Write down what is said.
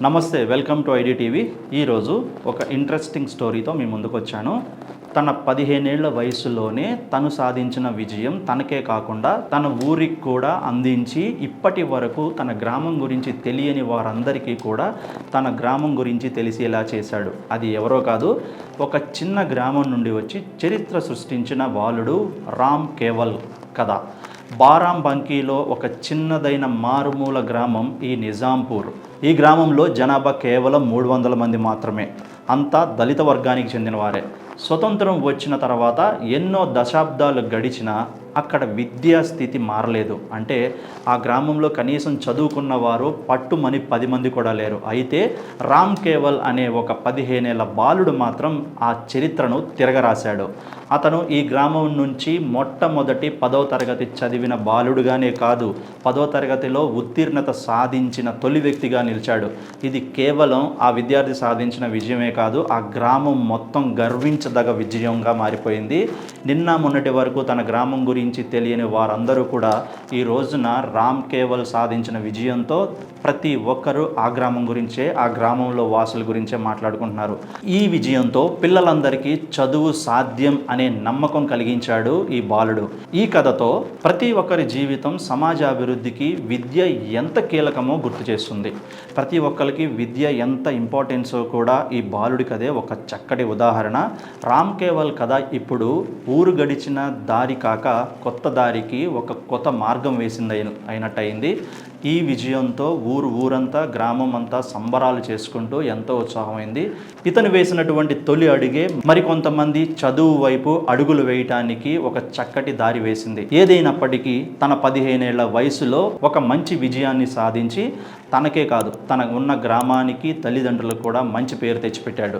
నమస్తే, welcome to ID TV. ఈరోజు ఒక ఇంట్రెస్టింగ్ స్టోరీతో మీ ముందుకు వచ్చాను. తన 15 ఏళ్ల వయసులోనే తను సాధించిన విజయం తనకే కాకుండా తన ఊరికి కూడా అందించి ఇప్పటి వరకు తన గ్రామం గురించి తెలియని వారందరికీ కూడా తన గ్రామం గురించి తెలిసేలా చేశాడు. అది ఎవరో కాదు, ఒక చిన్న గ్రామం నుండి వచ్చి చరిత్ర సృష్టించిన బాలుడు రామ్ కేవల్ కథ. బారాంబంకీలో ఒక చిన్నదైన మారుమూల గ్రామం ఈ నిజాంపూర్. ఈ గ్రామంలో జనాభా కేవలం 300 మంది మాత్రమే. అంతా దళిత వర్గానికి చెందిన వారే. స్వతంత్రం వచ్చిన తర్వాత ఎన్నో దశాబ్దాలు గడిచినా అక్కడ విద్యా స్థితి మారలేదు. అంటే ఆ గ్రామంలో కనీసం చదువుకున్న వారు పట్టుమని 10 మంది కూడా లేరు. అయితే రామ్ కేవల్ అనే ఒక 15 ఏళ్ల బాలుడు మాత్రం ఆ చరిత్రను తిరగరాశాడు. అతను ఈ గ్రామం నుంచి మొట్టమొదటి 10వ తరగతి చదివిన బాలుడుగానే కాదు, 10వ తరగతిలో ఉత్తీర్ణత సాధించిన తొలి వ్యక్తిగా నిలిచాడు. ఇది కేవలం ఆ విద్యార్థి సాధించిన విజయమే కాదు, ఆ గ్రామం మొత్తం గర్వించదగ విజయంగా మారిపోయింది. నిన్న మొన్నటి వరకు తన గ్రామం గురించి తెలియని వారందరూ కూడా ఈ రోజున రామ్ కేవల్ సాధించిన విజయంతో ప్రతి ఒక్కరూ ఆ గ్రామం గురించే, ఆ గ్రామంలో వాసుల గురించే మాట్లాడుకుంటున్నారు. ఈ విజయంతో పిల్లలందరికీ చదువు సాధ్యం అనే నమ్మకం కలిగించాడు ఈ బాలుడు. ఈ కథతో ప్రతి ఒక్కరి జీవితం, సమాజ అభివృద్ధికి విద్య ఎంత కీలకమో గుర్తు చేస్తుంది. ప్రతి ఒక్కరికి విద్య ఎంత ఇంపార్టెన్సో కూడా ఈ బాలుడి కథే ఒక చక్కటి ఉదాహరణ. రామ్ కేవల్ కథ ఇప్పుడు ఊరు గడిచిన దారి కాక కొత్త దారికి ఒక కొత్త మార్గం వేసింది అయినట్టయింది. ఈ విజయంతో ఊరంతా, గ్రామం అంతా సంబరాలు చేసుకుంటూ ఎంతో ఉత్సాహమైంది. ఇతను వేసినటువంటి తొలి అడుగే మరికొంతమంది చదువు వైపు అడుగులు వేయటానికి ఒక చక్కటి దారి వేసింది. ఏదైనప్పటికీ తన 15 ఏళ్ల వయసులో ఒక మంచి విజయాన్ని సాధించి తనకే కాదు, తన ఉన్న గ్రామానికి, తల్లిదండ్రులకు కూడా మంచి పేరు తెచ్చిపెట్టాడు.